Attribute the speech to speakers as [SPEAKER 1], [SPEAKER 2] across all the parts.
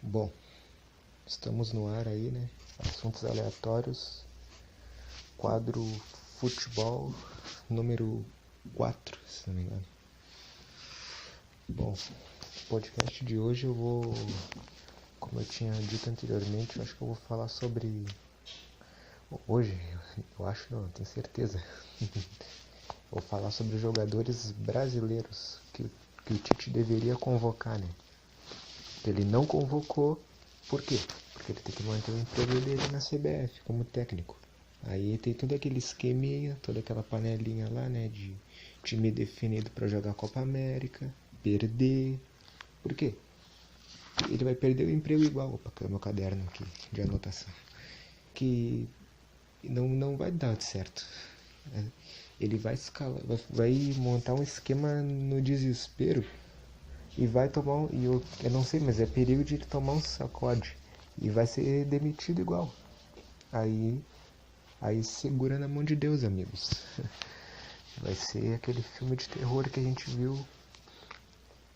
[SPEAKER 1] Bom, estamos no ar aí, né? Assuntos aleatórios, quadro futebol número 4, se não me engano. Bom, no podcast de hoje eu vou, como eu tinha dito anteriormente, eu acho que eu vou falar sobre... Hoje, eu acho não, eu tenho certeza. Vou falar sobre os jogadores brasileiros que o Tite deveria convocar, né? Ele não convocou, por quê? Porque ele tem que manter o emprego dele na CBF como técnico. Aí tem todo aquele esqueminha, toda aquela panelinha lá, né, de time definido para jogar a Copa América, perder. Por quê? Ele vai perder o emprego igual. Opa, caiu meu caderno aqui de anotação. Que não vai dar certo. Ele vai escalar, vai montar um esquema no desespero e vai tomar um, e eu não sei, mas é perigo de ele tomar um sacode e vai ser demitido igual. Aí segura na mão de Deus, amigos. Vai ser aquele filme de terror que a gente viu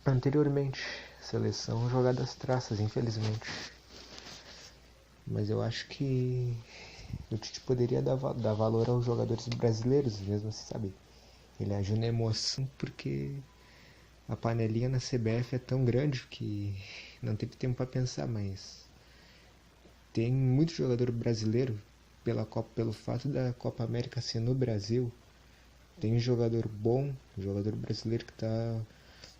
[SPEAKER 1] anteriormente. Seleção jogada às traças, infelizmente. Mas eu acho que o Tite poderia dar valor aos jogadores brasileiros, mesmo assim, sabe? Ele agiu na emoção porque a panelinha na CBF é tão grande que não teve tempo para pensar, mas tem muito jogador brasileiro pelo fato da Copa América ser no Brasil. Tem jogador bom, jogador brasileiro que está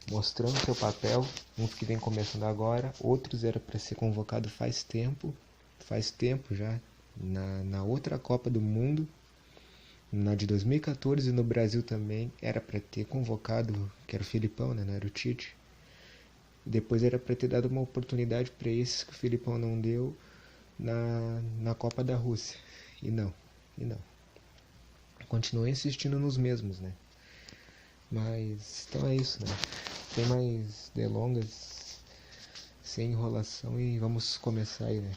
[SPEAKER 1] mostrando seu papel, uns que vem começando agora, outros era para ser convocado faz tempo já, na outra Copa do Mundo, na de 2014 no Brasil também, era para ter convocado, que era o Filipão, né, não era o Tite. Depois era para ter dado uma oportunidade para esses que o Filipão não deu na Copa da Rússia. E não. Continua insistindo nos mesmos, né? Mas então é isso, né? Sem mais delongas, sem enrolação e vamos começar aí, né?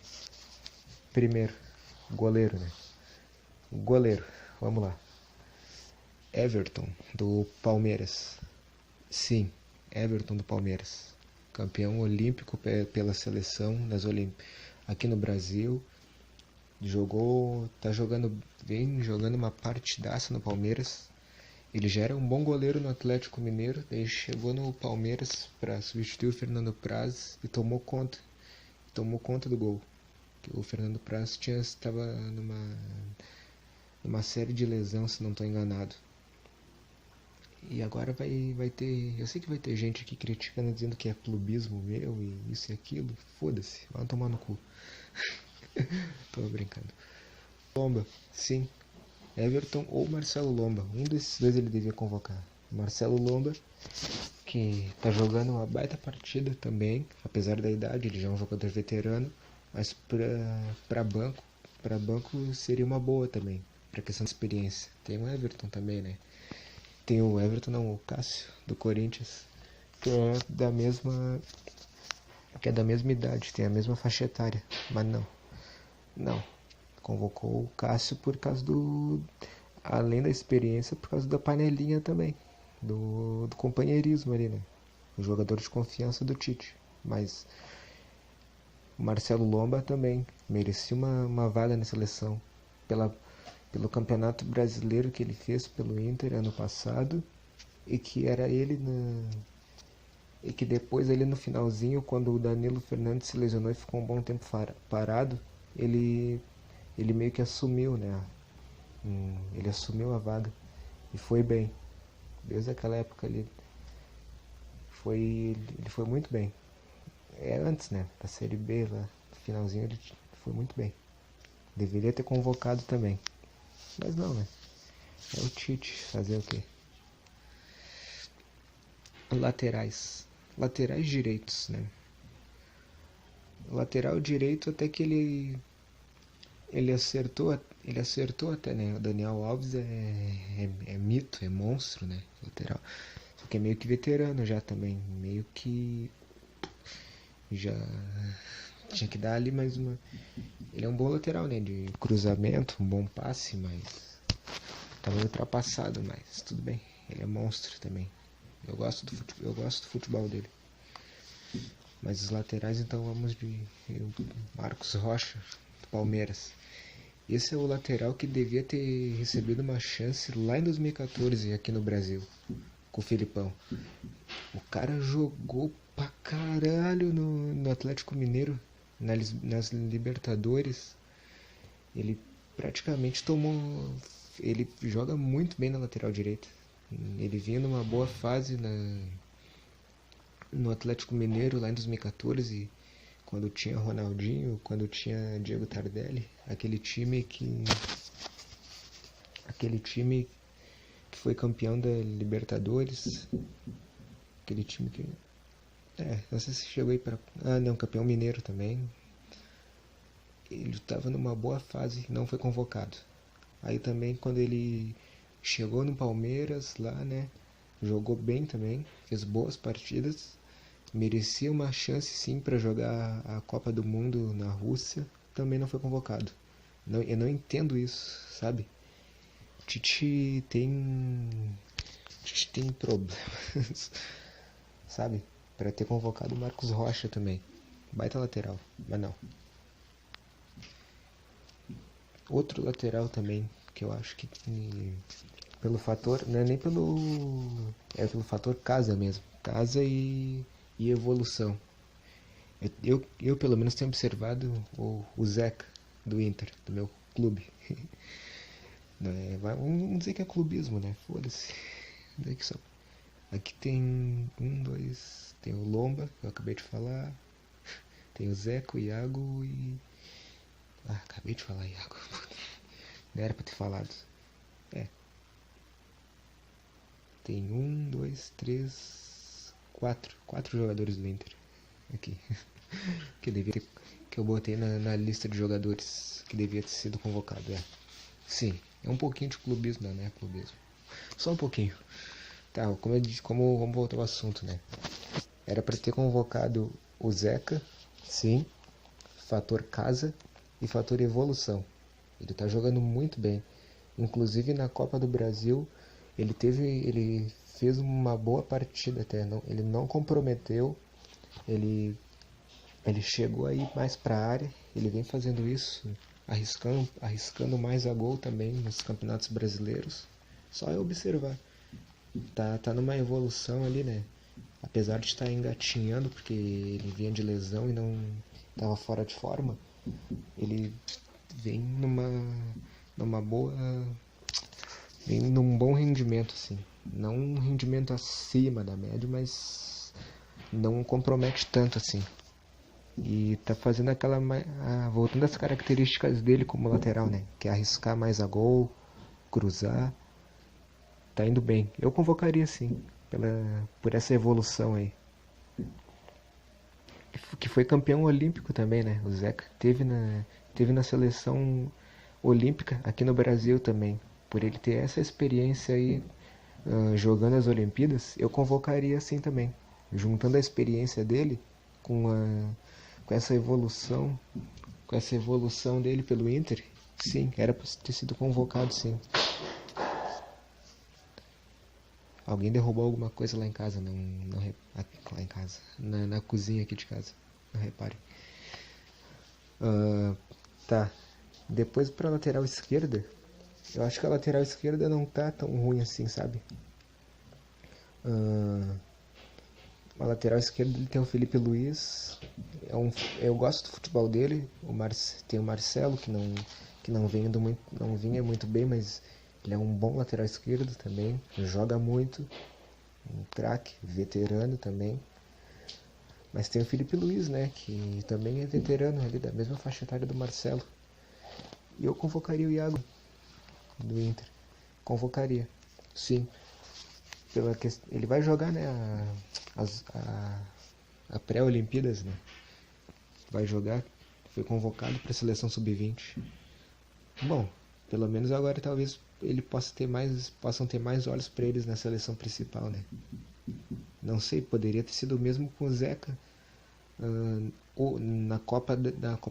[SPEAKER 1] Primeiro, goleiro, né? Goleiro, vamos lá. Everton, do Palmeiras. Sim, Everton do Palmeiras. Campeão olímpico pela seleção das Olimpíadas aqui no Brasil. Vem jogando uma partidaça no Palmeiras. Ele já era um bom goleiro no Atlético Mineiro, daí chegou no Palmeiras para substituir o Fernando Praz e tomou conta do gol. O Fernando Praz estava numa série de lesão, se não estou enganado. E agora vai ter, eu sei que vai ter gente aqui criticando, dizendo que é clubismo meu e isso e aquilo. Foda-se, vai tomar no cu. Tô brincando. Lomba, sim. Everton ou Marcelo Lomba. Um desses dois ele devia convocar. Marcelo Lomba, que tá jogando uma baita partida também, apesar da idade, ele já é um jogador veterano, mas para banco seria uma boa também, para questão de experiência. Tem o Everton também, né? Tem o Everton, não, o Cássio, do Corinthians, que é da mesma idade, tem a mesma faixa etária, mas não. Convocou o Cássio por causa além da experiência, por causa da panelinha também, do companheirismo ali, né? O jogador de confiança do Tite. Mas o Marcelo Lomba também merecia uma vaga na seleção pelo campeonato brasileiro que ele fez pelo Inter ano passado e que era ele e que depois ali no finalzinho, quando o Danilo Fernandes se lesionou e ficou um bom tempo parado, ele meio que assumiu, né? Ele assumiu a vaga e foi bem. Desde aquela época ele foi muito bem. É antes, né? Da Série B lá, no finalzinho ele foi muito bem. Deveria ter convocado também. Mas não, né? É o Tite, fazer o quê? Laterais direitos, né? Lateral direito até que ele acertou até, né? O Daniel Alves é mito, é monstro, né? Lateral. Só que é meio que veterano já também. Meio que já tinha que dar ali mais uma. Ele é um bom lateral, né? De cruzamento, um bom passe, mas tá meio ultrapassado, mas tudo bem. Ele é monstro também. Eu gosto do futebol dele. Mas os laterais, então, vamos de Marcos Rocha, do Palmeiras. Esse é o lateral que devia ter recebido uma chance lá em 2014 aqui no Brasil, com o Filipão. O cara jogou pra caralho no Atlético Mineiro, nas Libertadores. Ele praticamente tomou. Ele joga muito bem na lateral direita. Ele vinha numa boa fase no Atlético Mineiro lá em 2014, quando tinha Ronaldinho, quando tinha Diego Tardelli, aquele time que foi campeão da Libertadores, aquele time que não sei se chegou aí para campeão mineiro também. Ele estava numa boa fase, não foi convocado. Aí também quando ele chegou no Palmeiras lá, né, jogou bem também, fez boas partidas, merecia uma chance sim para jogar a Copa do Mundo na Rússia, também não foi convocado. Eu não entendo isso, sabe? Tite tem problemas, sabe? Para ter convocado o Marcos Rocha também, baita lateral, mas não. Outro lateral também que eu acho que pelo fator, não é nem pelo fator casa mesmo, casa e evolução. Eu pelo menos tenho observado o Zeca do Inter, do meu clube. Vamos dizer que é clubismo, né? Foda-se. Aqui tem tem o Lomba, que eu acabei de falar, tem o Zeca, o Iago e... acabei de falar Iago. Não era pra ter falado. Tem 4 jogadores do Inter aqui. Que eu botei na lista de jogadores que devia ter sido convocado. Sim, é um pouquinho de clubismo, né? Clubismo. Só um pouquinho. Tá, vamos voltar ao assunto, né? Era pra ter convocado o Zeca, sim, fator casa e fator evolução. Ele tá jogando muito bem. Inclusive na Copa do Brasil, ele fez uma boa partida até. Ele não comprometeu. Ele chegou aí mais pra área. Ele vem fazendo isso, arriscando mais a gol também nos campeonatos brasileiros. Só é observar. Tá numa evolução ali, né? Apesar de estar engatinhando, porque ele vinha de lesão e não estava fora de forma, ele vem numa boa... vem num bom rendimento, assim. Não um rendimento acima da média, mas não compromete tanto, assim. E tá fazendo voltando às características dele como lateral, né? Que é arriscar mais a gol, cruzar. Tá indo bem. Eu convocaria, sim, por essa evolução aí. Que foi campeão olímpico também, né? O Zeca teve na seleção olímpica aqui no Brasil também. Por ele ter essa experiência aí jogando as Olimpíadas, eu convocaria assim também. Juntando a experiência dele com essa evolução dele pelo Inter, sim, era para ter sido convocado, sim. Alguém derrubou alguma coisa lá em casa, lá em casa, na cozinha aqui de casa, não repare. Tá, depois pra lateral esquerda, eu acho que a lateral esquerda não tá tão ruim assim, sabe? A lateral esquerda ele tem o Felipe Luiz, eu gosto do futebol dele. Tem o Marcelo, que não vinha muito bem, mas ele é um bom lateral esquerdo também, joga muito, um craque, veterano também. Mas tem o Felipe Luiz, né, que também é veterano ali, da mesma faixa etária do Marcelo. E eu convocaria o Iago do Inter. Convocaria, sim. Ele vai jogar, né, a pré-Olimpíadas, né? Vai jogar, foi convocado para a seleção sub-20. Bom, pelo menos agora talvez ele possam ter mais olhos para eles na seleção principal, né? Não sei, poderia ter sido o mesmo com o Zeca ou na Copa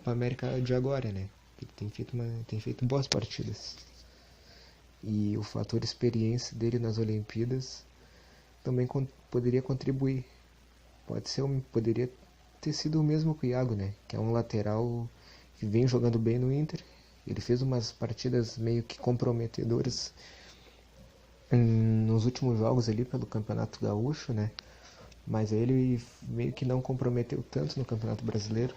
[SPEAKER 1] América de agora, né? Ele tem feito boas partidas. E o fator experiência dele nas Olimpíadas também poderia contribuir. Poderia ter sido o mesmo que o Iago, né? Que é um lateral que vem jogando bem no Inter. Ele fez umas partidas meio que comprometedoras nos últimos jogos ali pelo Campeonato Gaúcho, né? Mas ele meio que não comprometeu tanto no Campeonato Brasileiro.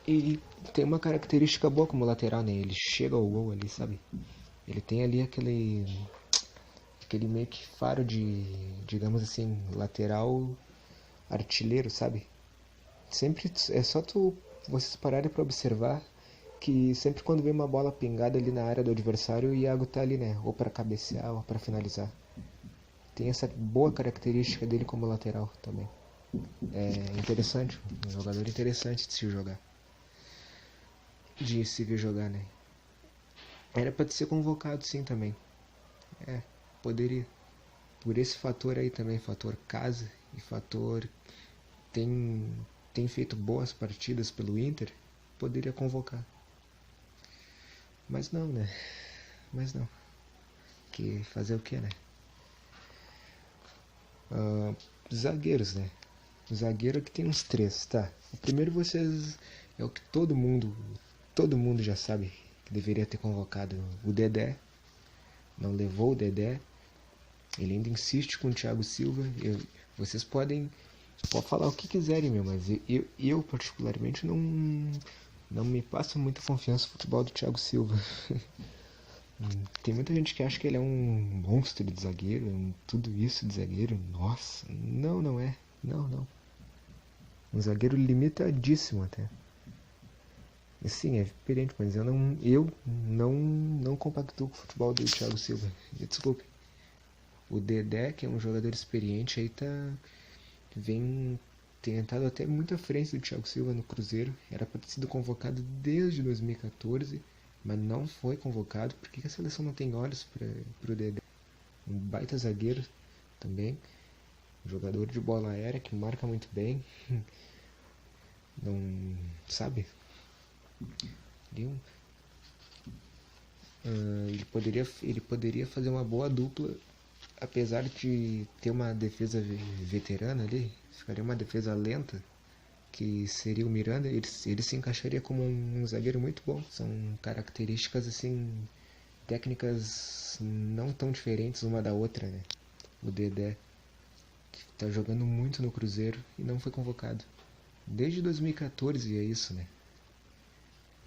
[SPEAKER 1] E tem uma característica boa como lateral, né? Ele chega ao gol ali, sabe? Ele tem ali aquele meio que faro de, digamos assim, lateral artilheiro, sabe? Sempre é só vocês pararem pra observar que sempre quando vem uma bola pingada ali na área do adversário, o Iago tá ali, né? Ou pra cabecear ou pra finalizar. Tem essa boa característica dele como lateral também. É interessante, um jogador interessante de se jogar. De se ver jogar, né? Era pra ser convocado sim também. É, poderia. Por esse fator aí também, fator casa e fator tem, tem feito boas partidas pelo Inter, poderia convocar. Mas não, né? Mas não. Que fazer o que, né? Zagueiros, né? O zagueiro aqui tem uns três, tá? O primeiro vocês é o que todo mundo já sabe que deveria ter convocado o Dedé. Não levou o Dedé. Ele ainda insiste com o Thiago Silva. Vocês podem falar o que quiserem, meu, mas eu particularmente não me passa muita confiança no futebol do Thiago Silva. Tem muita gente que acha que ele é um monstro de zagueiro, tudo isso de zagueiro. Nossa, não é. Não. Um zagueiro limitadíssimo até. Sim, é diferente, mas eu não compactuo com o futebol do Thiago Silva. Desculpe. O Dedé, que é um jogador experiente, aí tem entrado até muito à frente do Thiago Silva no Cruzeiro. Era para ter sido convocado desde 2014, mas não foi convocado. Por que a seleção não tem olhos para o Dedé? Um baita zagueiro também. Um jogador de bola aérea que marca muito bem. Não sabe? Ele poderia fazer uma boa dupla, apesar de ter uma defesa veterana ali, ficaria uma defesa lenta, que seria o Miranda. Ele se encaixaria como um zagueiro muito bom. São características assim, técnicas não tão diferentes uma da outra, né? O Dedé, que tá jogando muito no Cruzeiro e não foi convocado. Desde 2014 é isso, né?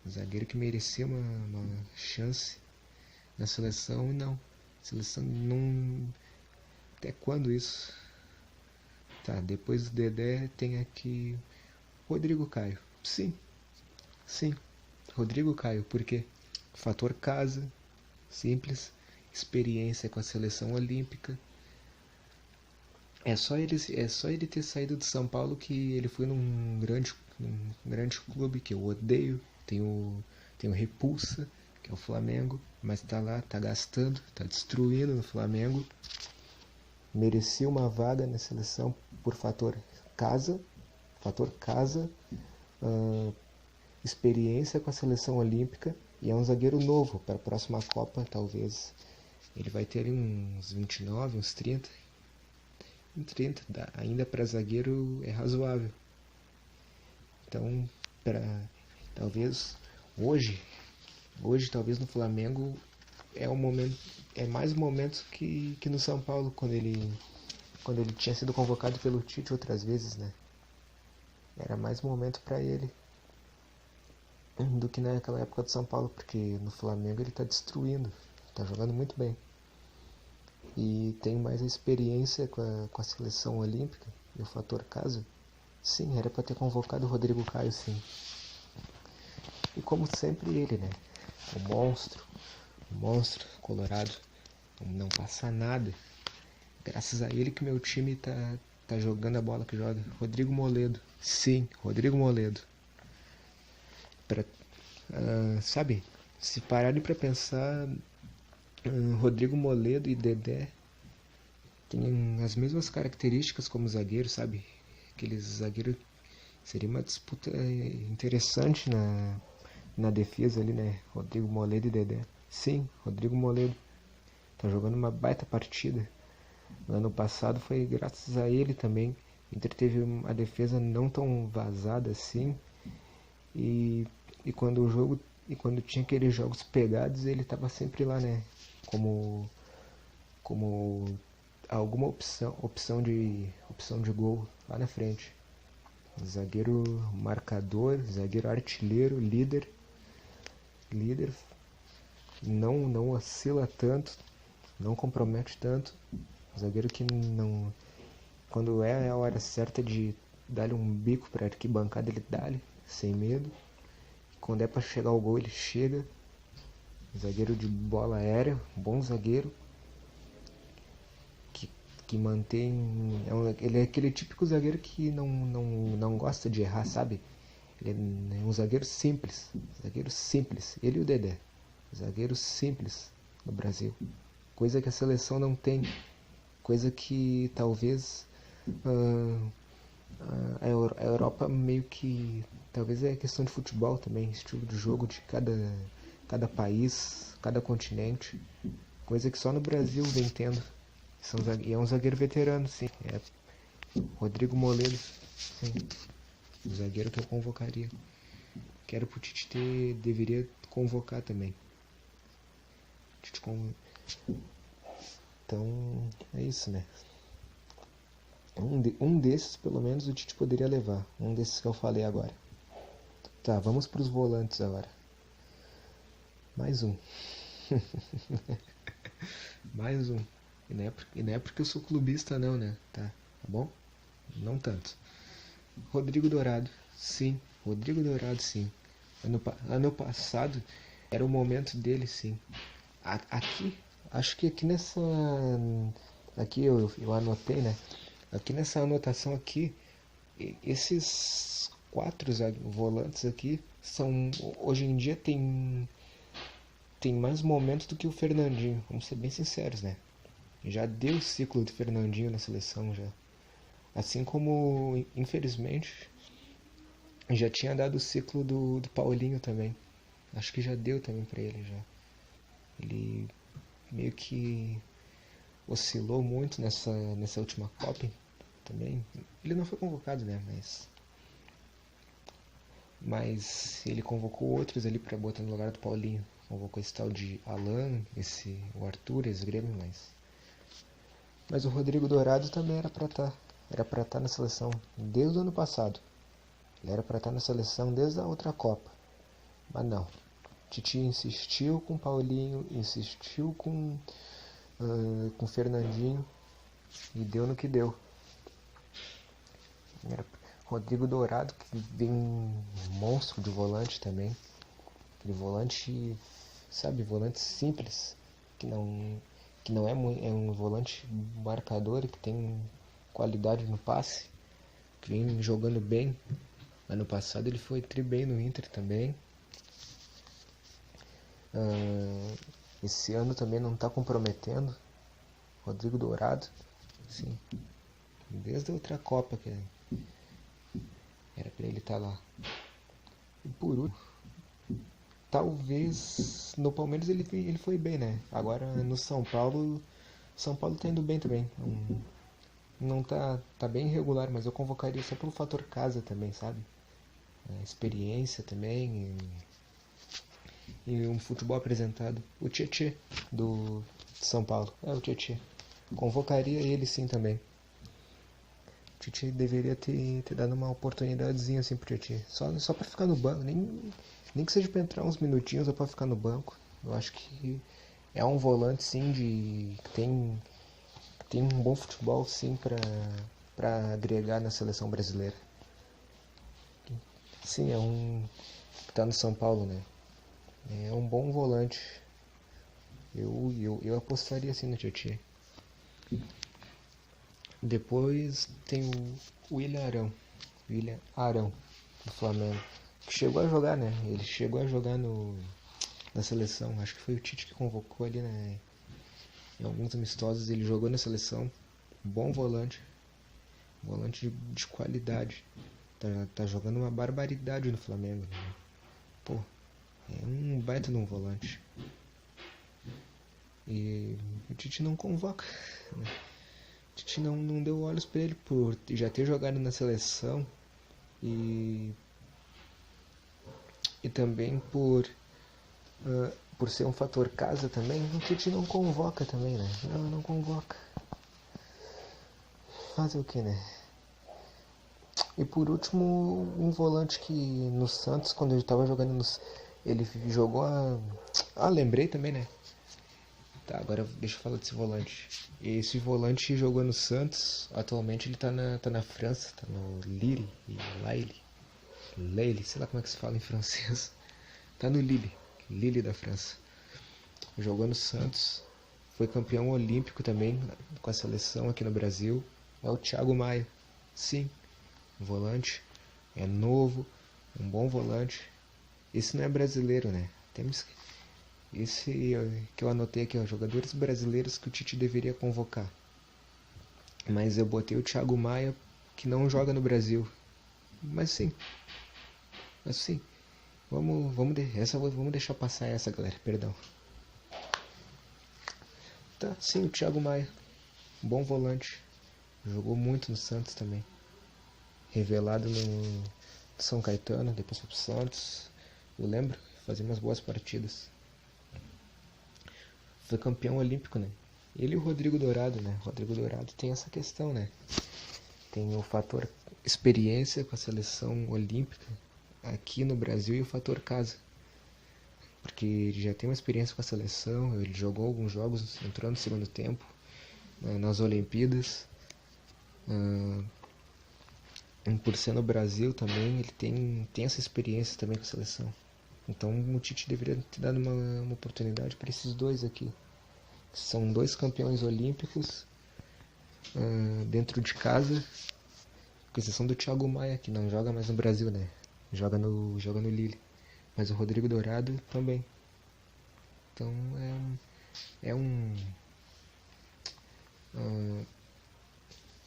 [SPEAKER 1] Um zagueiro que merecia uma chance na seleção e não. A seleção não. Até quando isso? Tá, depois do Dedé tem aqui Rodrigo Caio. Sim. Rodrigo Caio, por quê? Fator casa, simples, experiência com a seleção olímpica. É só ele ter saído de São Paulo que ele foi num grande clube que eu odeio. Tem o Repulsa, que é o Flamengo, mas tá lá, tá gastando, tá destruindo no Flamengo. Merecia uma vaga na seleção por fator casa, experiência com a seleção olímpica, e é um zagueiro novo para a próxima Copa, talvez. Ele vai ter ali uns 29, uns 30. Em 30, ainda para zagueiro é razoável. Então, talvez hoje talvez no Flamengo é mais um momento que no São Paulo, quando ele tinha sido convocado pelo Tite outras vezes, né? Era mais um momento para ele do que naquela época do São Paulo, porque no Flamengo ele tá destruindo, tá jogando muito bem. E tem mais a experiência com a seleção olímpica e o fator casa. Sim, era para ter convocado o Rodrigo Caio, sim. E como sempre ele, né? O monstro colorado, não passa nada. Graças a ele que meu time tá jogando a bola que joga. Rodrigo Moledo. Sim, Rodrigo Moledo. Sabe, se pararem pra pensar, Rodrigo Moledo e Dedé têm as mesmas características como zagueiro, sabe? Aqueles zagueiros. Seria uma disputa interessante na defesa ali, né? Rodrigo Moledo e Dedé. Sim, Rodrigo Moledo tá jogando uma baita partida. No ano passado foi graças a ele também O Inter teve uma defesa não tão vazada assim. E, e quando o jogo. E quando tinha aqueles jogos pegados, ele tava sempre lá, né? Como alguma opção de gol lá na frente. Zagueiro marcador, zagueiro artilheiro, líder, não oscila tanto, não compromete tanto. Zagueiro que não, quando é a hora certa de dar-lhe um bico para arquibancada, ele dá-lhe sem medo. Quando é para chegar ao gol, ele chega. Zagueiro de bola aérea, bom zagueiro. Que mantém. Ele é aquele típico zagueiro que não gosta de errar, sabe? Ele é um zagueiro simples. Zagueiro simples. Ele e o Dedé. Zagueiro simples no Brasil. Coisa que a seleção não tem. Coisa que talvez a Europa meio que. Talvez é questão de futebol também. Estilo de jogo de cada país, cada continente. Coisa que só no Brasil vem tendo. E é um zagueiro veterano, sim. É Rodrigo Moledo, sim. O zagueiro que eu convocaria. Quero pro Tite deveria convocar também. Então, é isso, né? Um desses, pelo menos, o Tite poderia levar. Um desses que eu falei agora. Tá, vamos pros volantes agora. Mais um. Mais um. E não é porque eu sou clubista não, né? Tá bom? Não tanto. Rodrigo Dourado, sim. Rodrigo Dourado, sim. Ano passado era o momento dele, sim. Aqui, acho que aqui nessa... Aqui eu anotei, né? Aqui nessa anotação aqui, esses 4 volantes aqui são... Hoje em dia tem mais momentos do que o Fernandinho. Vamos ser bem sinceros, né? Já deu o ciclo do Fernandinho na seleção já. Assim como, infelizmente, já tinha dado o ciclo do Paulinho também. Acho que já deu também pra ele já. Ele meio que oscilou muito nessa última Copa também. Ele não foi convocado, né? Mas ele convocou outros ali pra botar no lugar do Paulinho. Convocou esse tal de Alan, o Arthur, ex-Grêmio, mas o Rodrigo Dourado também era pra estar. Era pra estar na seleção desde o ano passado. Ele era pra estar na seleção desde a outra Copa. Mas não. Titi insistiu com o Paulinho, insistiu com o Fernandinho e deu no que deu. Era Rodrigo Dourado, que vem um monstro de volante também. Aquele volante, sabe, volante simples, que não é um volante marcador, que tem qualidade no passe, que vem jogando bem. Ano passado ele foi tri bem no Inter também. Esse ano também não está comprometendo. Rodrigo Dourado, sim, desde a outra Copa que era para ele estar lá. E por último, talvez no Palmeiras ele foi bem, né? Agora no São Paulo tá indo bem também. Não tá bem irregular, mas eu convocaria só pelo fator casa também, sabe? Experiência também e um futebol apresentado. O Tietê do São Paulo. O Tietê. Convocaria ele sim também. O Tietê deveria ter dado uma oportunidadezinha assim pro Tietê. Só pra ficar no banco. Nem que seja pra entrar uns minutinhos ou pra ficar no banco. Eu acho que é um volante sim que tem um bom futebol sim pra agregar na seleção brasileira. Sim, é um que tá no São Paulo, né? É um bom volante. Eu apostaria assim no Tietê. Depois tem o William Arão, do Flamengo. Que chegou a jogar, né? Ele chegou a jogar na seleção. Acho que foi o Tite que convocou ali, né? Em alguns amistosos ele jogou na seleção. Bom volante. Volante de qualidade. Tá jogando uma barbaridade no Flamengo, né? Pô, é um baita de um volante. E o Tite não convoca, né? Tite não deu olhos pra ele por já ter jogado na seleção e, e também por ser um fator casa também. O Tite não convoca também, né? Não convoca. Fazer o que, né? E por último, um volante que no Santos, quando ele tava jogando no... Ele jogou lembrei também, né? Tá, agora deixa eu falar desse volante. Esse volante jogou no Santos, atualmente ele tá na França, tá no Lille, sei lá como é que se fala em francês. Tá no Lille da França. Jogou no Santos, foi campeão olímpico também com a seleção aqui no Brasil. É o Thiago Maia, sim, um volante, é novo, um bom volante. Esse não é brasileiro, né? Temos esse que eu anotei aqui, ó, jogadores brasileiros que o Tite deveria convocar. Mas eu botei o Thiago Maia, que não joga no Brasil. Mas sim. Vamos deixar passar essa, galera. Perdão. Tá, sim, o Thiago Maia. Bom volante. Jogou muito no Santos também. Revelado no São Caetano, depois foi pro Santos. Eu lembro, fazia umas boas partidas. Foi campeão olímpico, né? Ele e o Rodrigo Dourado, né? O Rodrigo Dourado tem essa questão, né? Tem o fator experiência com a seleção olímpica aqui no Brasil e o fator casa. Porque ele já tem uma experiência com a seleção, ele jogou alguns jogos, entrou no segundo tempo, nas Olimpíadas. Por ser no Brasil também, ele tem essa experiência também com a seleção. Então o Tite deveria ter dado uma oportunidade para esses dois aqui. São dois campeões olímpicos dentro de casa, com exceção do Thiago Maia, que não joga mais no Brasil, né? Joga no Lille. Mas o Rodrigo Dourado também. Então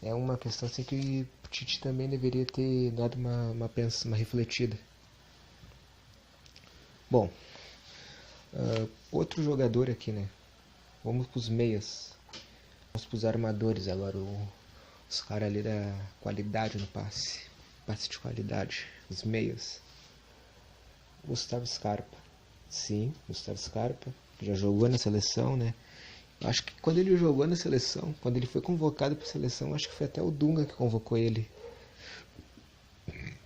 [SPEAKER 1] é uma questão assim que o Tite também deveria ter dado uma refletida. Bom, outro jogador aqui, né? Vamos pros meias. Vamos pros armadores agora. Os caras ali da qualidade no passe. Passe de qualidade. Os meias. Gustavo Scarpa. Sim, Gustavo Scarpa. Já jogou na seleção, né? Acho que quando ele jogou na seleção, quando ele foi convocado para a seleção, acho que foi até o Dunga que convocou ele.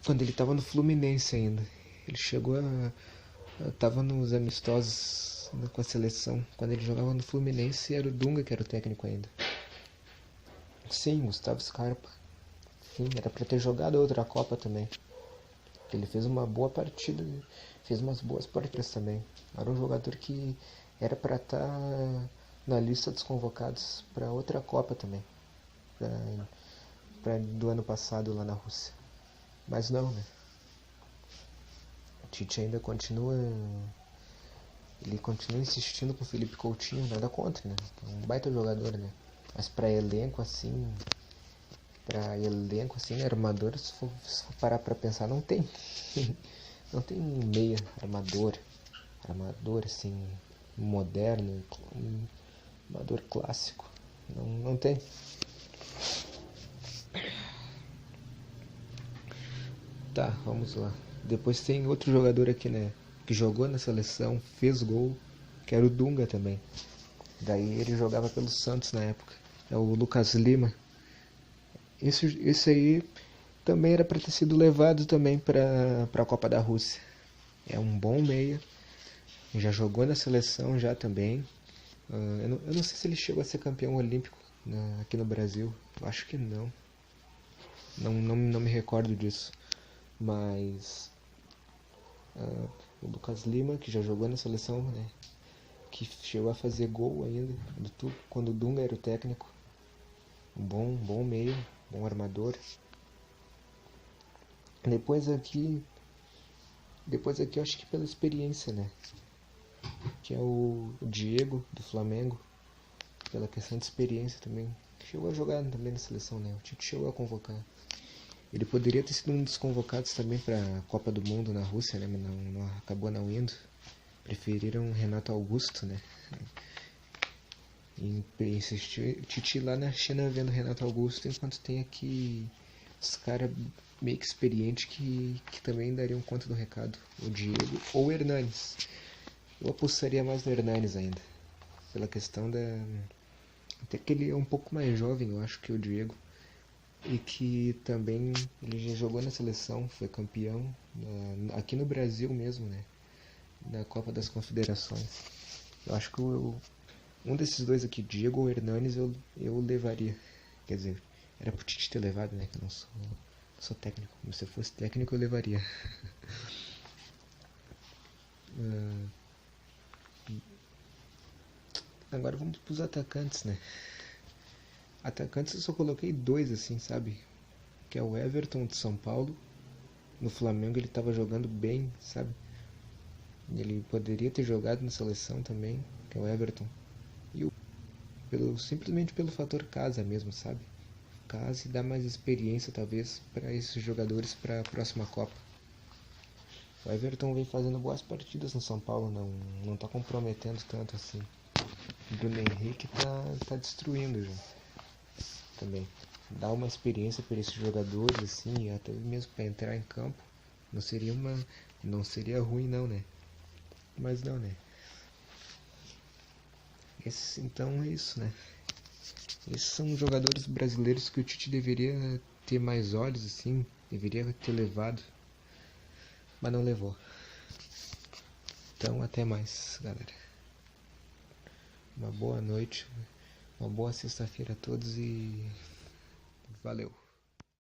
[SPEAKER 1] Quando ele estava no Fluminense ainda. Ele chegou tava nos amistosos com a seleção. Quando ele jogava no Fluminense, era o Dunga que era o técnico ainda. Sim, Gustavo Scarpa. Sim, era para ter jogado outra Copa também. Ele fez uma boa partida, fez umas boas partidas também. Era um jogador que era para estar na lista dos convocados para outra Copa também. Do ano passado lá na Rússia. Mas não, né? O Tite ainda continua insistindo com o Felipe Coutinho, nada contra, né? É um baita jogador, né? Mas para elenco assim, armador, se for parar pra pensar, não tem. Não tem meia armador assim, moderno, armador clássico. Não tem. Tá, vamos lá. Depois tem outro jogador aqui, né? Que jogou na seleção, fez gol, que era o Dunga também. Daí ele jogava pelo Santos na época. É o Lucas Lima. Esse aí também era para ter sido levado também para a Copa da Rússia. É um bom meia. Já jogou na seleção já também. Eu não sei se ele chegou a ser campeão olímpico aqui no Brasil. Eu acho que não. Não me recordo disso. Mas o Lucas Lima, que já jogou na seleção, né? Que chegou a fazer gol ainda quando o Dunga era o técnico. Um bom meia, bom armador. Depois aqui eu acho que pela experiência, né? Que é o Diego do Flamengo, pela questão de experiência também. Chegou a jogar também na seleção, né? O Tite chegou a convocar. Ele poderia ter sido um dos convocados também para a Copa do Mundo na Rússia, né? Mas acabou não indo. Preferiram Renato Augusto, né? em insistir Tite lá na China vendo Renato Augusto, enquanto tem aqui os caras meio que experientes que também dariam conta do recado. O Diego ou o Hernanes. Eu apostaria mais no Hernanes ainda. Pela questão da. Até que ele é um pouco mais jovem, eu acho, que o Diego. E que também ele já jogou na seleção, foi campeão aqui no Brasil mesmo, né? Na Copa das Confederações. Eu acho que um desses dois aqui, Diego ou Hernanes, eu levaria. Quer dizer, era pro Tite ter levado, né? Que eu não sou técnico. Se eu fosse técnico, eu levaria. Agora vamos pros atacantes, né? Atacantes eu só coloquei dois, assim, sabe? Que é o Everton de São Paulo. No Flamengo ele tava jogando bem, sabe? Ele poderia ter jogado na seleção também, que é o Everton. E simplesmente pelo fator casa mesmo, sabe? Casa e dá mais experiência talvez para esses jogadores para a próxima Copa. O Everton vem fazendo boas partidas no São Paulo, não tá comprometendo tanto assim. O Bruno Henrique tá destruindo já também. Dá uma experiência para esses jogadores assim, até mesmo para entrar em campo. Não seria ruim não, né? Mas não, né? Então é isso, né? Esses são jogadores brasileiros que o Tite deveria ter mais olhos, assim, deveria ter levado, mas não levou. Então, até mais, galera. Uma boa noite, uma boa sexta-feira a todos e valeu.